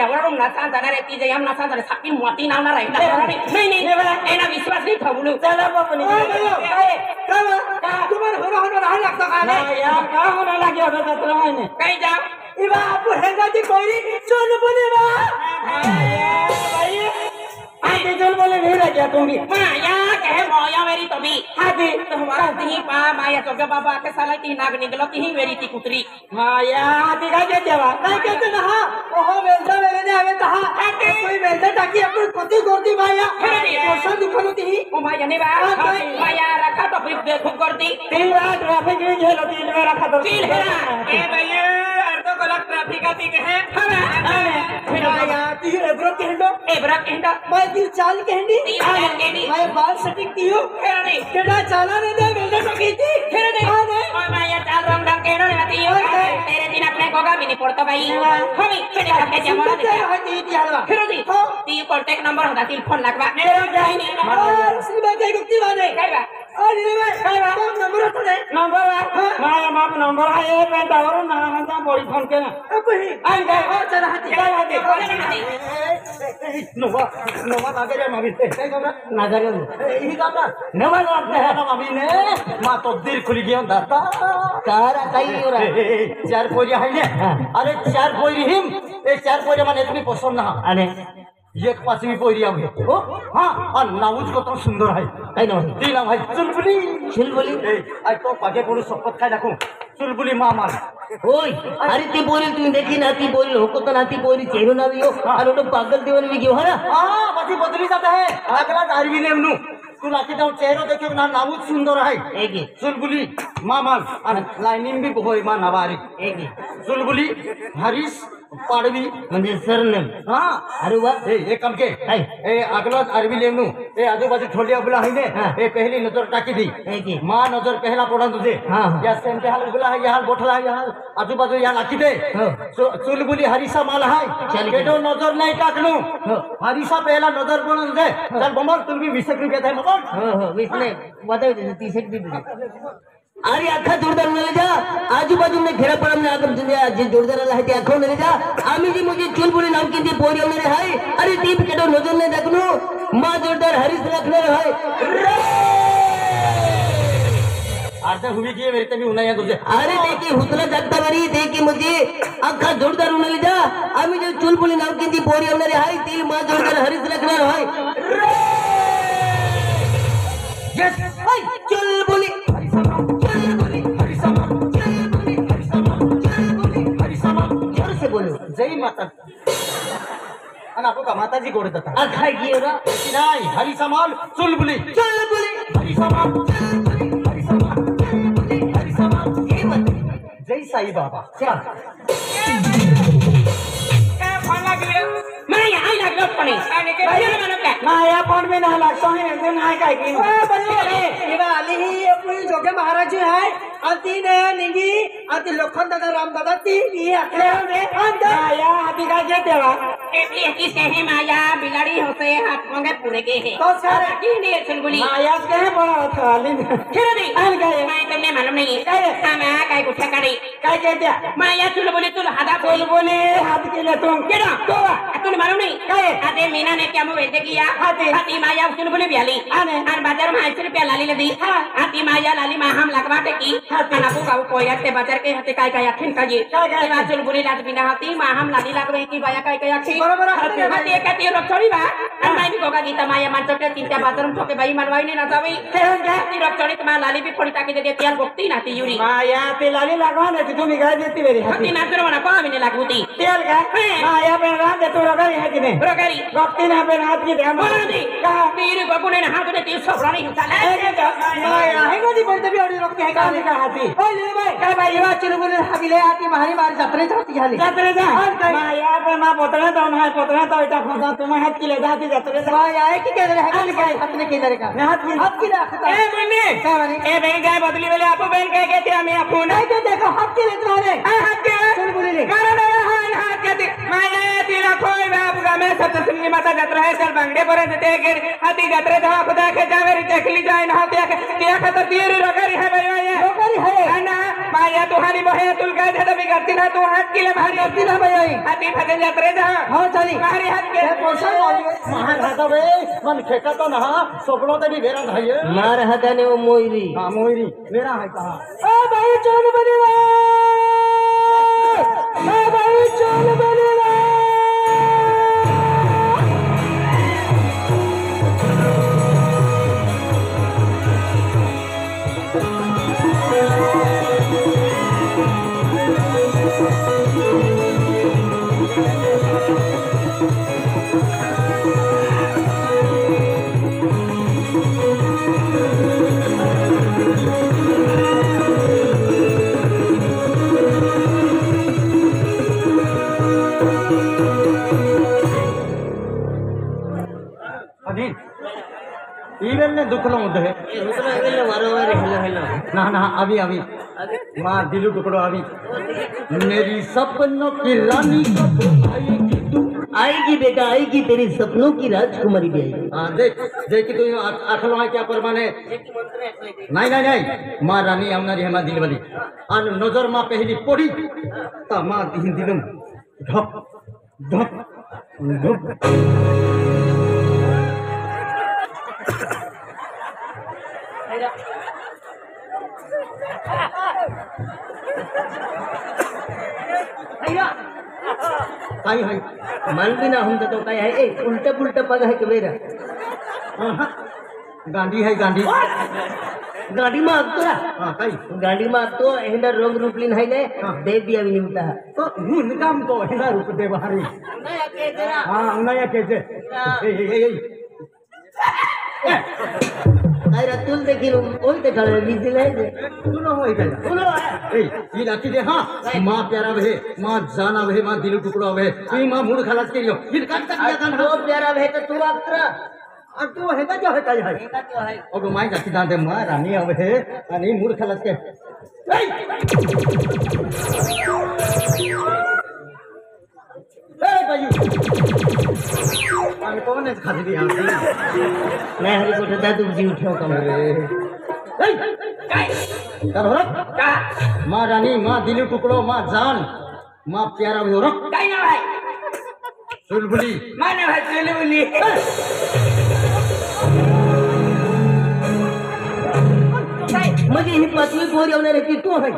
ya orang nasan sana reti jaya am nasan sana sakin muati naw na rahi नहीं एना विश्वास नहीं था बोलो चला बापू नहीं तुम्हारे होना रहा लगता है या का होना लगे अब तो तुम्हारे कहीं जाओ इबा आपको हैंगा जी कोई चल बोले बा भाई आगे चल बोले नहीं रह गया तुम भी माया कहे मोया मेरी तो भी हाथी तो हमारा ती पा माया तो बाबा के साला ती नाग निकलो ती मेरी ती कुतरी माया हाथी का क्या जवाब नहीं कहते ना ओहो वेलदा वेले हमें कहा कोई वेलदा ताकि अपन कोती गोती माया पोषण दुखन होती ओ माया ने बा माया रखा तो फिर देखो कर दी 3 बार ट्रैफिक में झेलो 3 बार रखा तो 3 है ए भैया अर्धो गलत ट्रैफिक आती के है फिर माया ती एब्रा कहंडा मैं दिल चाल कहंडी मैं बाल सेटिंग की हूं केडा चाला ने दे वेलदा तो की थी ओ माया चाल रंग ढंग के न आती हो तेरे दिन अपने गोगा भी नहीं पड़ता भाई हम फिर के जमा फिर दी ती कांटेक्ट नंबर होता ती फोन लगवा मेरा जाई नहीं असली बात है गुप्ती बात है काय बा अरे रे भाई कौन नंबर तो है नंबर माया बाप नंबर है ये पे टावर ना हंता बड़ी फोन के अब ही आई गए और चला हाथी नवा लागे रे मामी काय कमरा नजर ही कमरा नवा आपने है ना मामी ने मा तो दिल खुल गया दाता कारा काही हो रहा चार पोरी आहे ने अरे चार पोरी हिम ए चार पोरी माने इतनी पसंद ना अरे एक पाचवी पोरी आहे ओ हां और नाऊज को तो सुंदर है काही नाव ती नाव है चुलबुली चुलबुली आज तो पागे पडू शपथ काय दाखवू चुलबुली मामाल ओय अरे ती बोली तुम्ही देखी ना ती बोली होको तो ना ती बोली चेहरो ना भी हो और तो पागल देवन भी गयो है ना हां बाकी बदली जाता है अगला दारवी ने मनु तू लाकी जाऊ चेहरो देखो ना नाऊज सुंदर है एक चुलबुली मामाल आणि लाइनिंग भी होय मा नवारी एक चुलबुली हरीश पाडवी म्हणजे सरनेम हां अरे वाह ए काम के ए अगला अरबी लेमनु ए आजूबाजू छोड़ी अबला है ने ए पहली नजर टाकी दी मां नजर पहला पड़ा तुझे या सेम पे हाल बुला है यहां बोठला है यहां आजूबाजू यहां लाकी दे चुलबुली हरीसा माल है केडो नजर नहीं टाकनु हरीसा पहला नजर पड़ा तुझे चल बमर तुम भी 20 रुपया दे मगर हो 20 ने बताओ 30 भी दे अरे अख्खा जोरदार उन्हें जा आजूबाजू में घेरा पड़ा हमने आगम जिंदगी जे जोरदार आहे ते अख्खा उन्हें जा आम्ही जी मुझे चुलबुली नाम की ती पोरी उन्हें है अरे दीप केडो नजर ने देखनो मां जोरदार हरीश रखने है अर्ध हुई की मेरे तभी उन्हें तुझे अरे देखी हुतला जागता बरी देखी मुझे अख्खा जोरदार उन्हें जा आम्ही जे चुलबुली नाम की ती पोरी उन्हें है ती मां जोरदार हरीश रखने है यस चुलबुली बोलो जय माता आणि आपको का माताजी गोडत होता अखाय गिरा नाही हरी समाल चुलबुली हरी समाल जय साई बाबा माया आई लागलो पणे आणि के भैया मानो का माया फोन में ना लागतो है एकदम नाही काय की इवा आली ही अपनी जोगे महाराज है अति ने निगी अति लोखन दादा राम दादा ती ये अखले ने माया हाथी का क्या देवा ऐसी किसे है माया बिलाड़ी होते हाथ मंगे पूरे के है तो सर की ने चुलबुली माया के बड़ा थाली फिर दी आन गए मैं तने मालूम नहीं है हां काय कुछ करी काय कहते माया चुलबुली तुल हादा बोले हाथ के ले तुम केडा तो तुम मालूम नहीं काय आते मीना ने क्या मुझे किया हाथी माया चुलबुली बियाली और बाजार में 80 रुपया लाली ले दी हाथी माया लाली मा हम लगवाटे की हाथी ना को कोयाते बाजार के हाथे काय काय अखिन का जी काय चुलबुली लात बिना हाथी मा हम लाली लगवे की बाया काय काय अखी बरोबर हाथी एक ती रख छोड़ी बा और मैं भी गोगा गीता माया मान चोके तीन बाजार ठोके भाई मनवाई ने ना जावे हाथी रख छोड़ी तो लाली भी फोड़ी ताकि दे तेल गोक्ती ना ती यूरी माया ते लाली लगवा ने तू निगाह देती मेरी हाथी ना करो ना को भी नहीं लागूती तेल का माया पे रात दे तो रगरी है कि नहीं रगरी गोक्ती ना पे हाथ की दे बोल दी का तीर बकुने हाथ ने तीर सबरा नहीं होता माया है ना जी बोलते भी और रखते है काने का हाथी ओले भाई काय भाई ये चुलबुली हाबिले आती मारी मारी जात्रे जाती झाली जात्रे जा माया पे मा पोतरा तो ना पोतरा तो इटा फसा तुम हाथ की ले जाती जात्रे जा माया है कि केदरे है काय हाथ ने केदरे का हाथ की रखता ए मुन्नी काय माने ए बहन काय बदली वाले आपो बहन कह के थे हमें आपो नहीं तो देखो हाथ की ले तुम्हारे हाथ के चुलबुली ले मारो हाथ के माया तेरा कोई बाप का मैं सप्तशृंगी माता जत्रा है चल बांगडे पर्यंत ते गेड हाती जत्रे धावा खुदा के जावेरी चखली जाय ना त्या खाता तीर रोगारी है भैया रोगारी है ना माया तुहारी बहे तुल काय धड बिगडती ना तू हात केले भारी होती ना भैया हाती फते जत्रे जा हो चली भारी हात के पोषण महान हाता बे मन खेकता ना सोपड़ो ते भी बेरा भाई मार हाताने वो मोयरी हां मोयरी मेरा है कहां ओ भाई चल बनेवा ओ भाई चल बनेवा अधीन इवेल ने दुखलो उधे उसमें इवेल मारो रे हेलो ना ना अभी अभी मां दिलू टुकड़ो अभी मेरी सपनों की रानी कब आएगी तू आएगी बेटा आएगी तेरी सपनों की राजकुमारी भी आएगी हां देख तू आखलो है क्या परमाने नहीं नहीं नहीं मां रानी आमनारी है मां दिल वाली अन नजर मां पहली पड़ी ता मां दिन दिलम धप धप धप काय है मान भी ना हम तो काय है ए उल्टा पुल्टा पग है कबेरा गांधी है गांधी गाड़ी में आगतो ना हां काय गाड़ी में आगतो एंडा रंग रूपलीन है ने दे दिया भी निमता तो हुन काम तो हेला रूप दे बाहरी नया के जरा हां नया के अरे तुल देखी ओई ते खड़े बिजल है सुनो होई गया सुनो ए ये लाठी दे हां मां प्यारा भे मां जाना भे मां दिल टुकड़ा भे ई मां मूड खलास करियो फिर काट तक या कान तो प्यारा है तो तू आगतरा और तू है जो है काय है एका तो है और मां जाती दांते मां रानी आवे आणि मूड खलास के ए भाई आने कौन है खाली दी यहां मैं हरी को ठदा तू जी उठो कम कर हो का मां रानी मां दिल टुकड़ो मां जान मां प्यारा हो रो काय ना भाई चुलबुली माने भाई चुलबुली मुझे ही पांचवी पोरी होने रहती तू है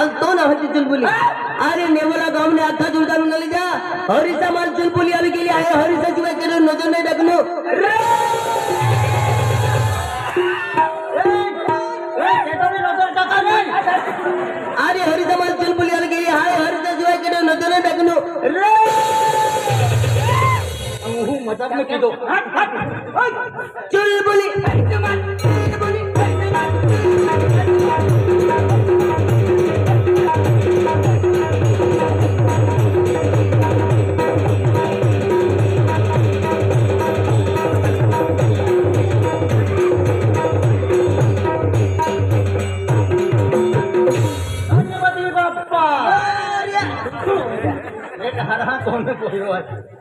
अब तो ना होती चुलबुली अरे नेवला गांव ने आखा जुड़ता में ले जा हरिसा माल चुलबुली अभी के लिए आए हरिसा सिवाय तेरे नजर नहीं रखनो अरे हरिसा माल चुलबुली अभी के लिए आए हरिसा सिवाय तेरे नजर नहीं रखनो मजाक में की दो चुलबुली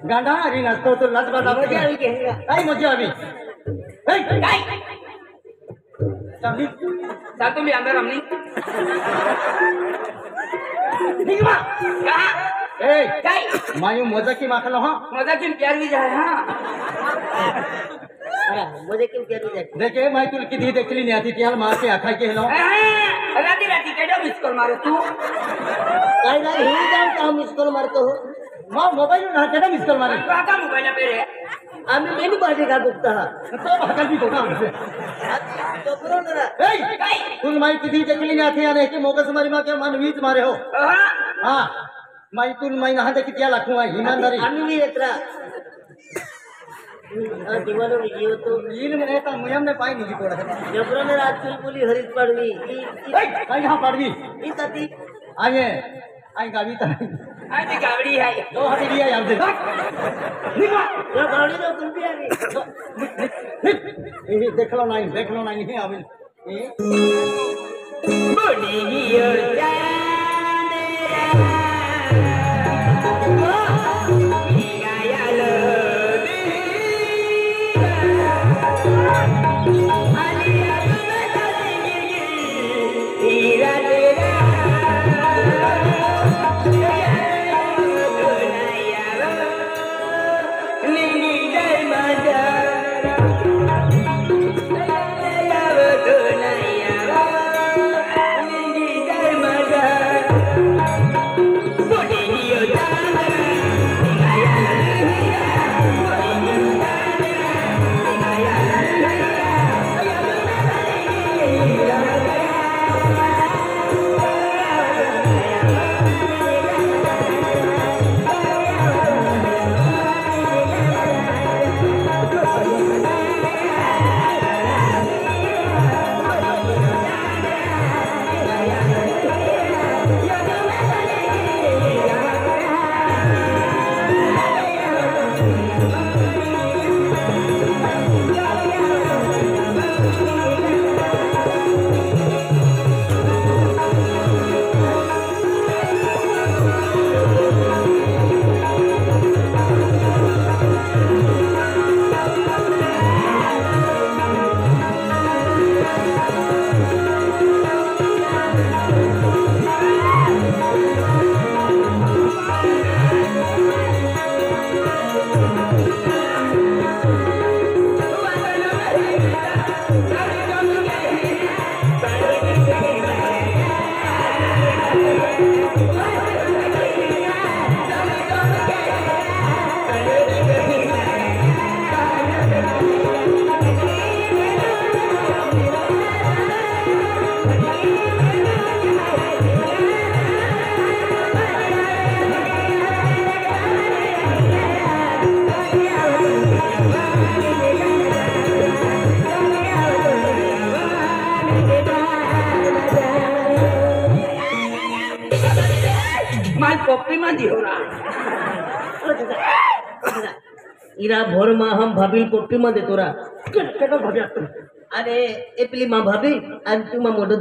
गांडा हरी नसतो तो लच बता मजा आवी के काय मजा आवी काय चाबी सातु भी अंदर हमनी ठीक बा का ए काय मायू मजा की माखलो हां मजा की प्यार भी जाए हां मुझे क्यों क्या नहीं जाती देखे मैं तुल किती देखली नहीं आती त्याल मार के आखा के हेलो राती राती केडा मिस कॉल मारो तू काय ना ही जान का हम इसको मारतो हो मां मोबाइल ना केडा मिस कॉल मारे काका मोबाइल मेरे आम्ही मेनू पार्टी का दुखता तो भागल भी तो हमसे तो करो जरा ए तुल माई किती देखली नहीं आती आने की मोगस मारी मां के मन वीज मारे हो हां माई तुल माई ना दे किती लाखू आई ईमानदारी आम्ही भी येत्रा दिवालो विजयो तो इन में तो मुयम ने पाई नहीं कोड़ा जबरो ने रात चुलबुली हरित पड़वी कहीं हां पड़वी ई तती आए आई गावी तो आई ती गावड़ी है तो हटी दिया यार दे निकला जो गाड़ी तो तुम भी आ गई ये देख लो नहीं है अभी बड़ी और चांद माल पप्पी में दियो ना इरा भोर मा हम भाभी पोट्टी मध्ये तोरा केटा भाभी अरे ए पेली मा भाभी आणि तू मा मोठं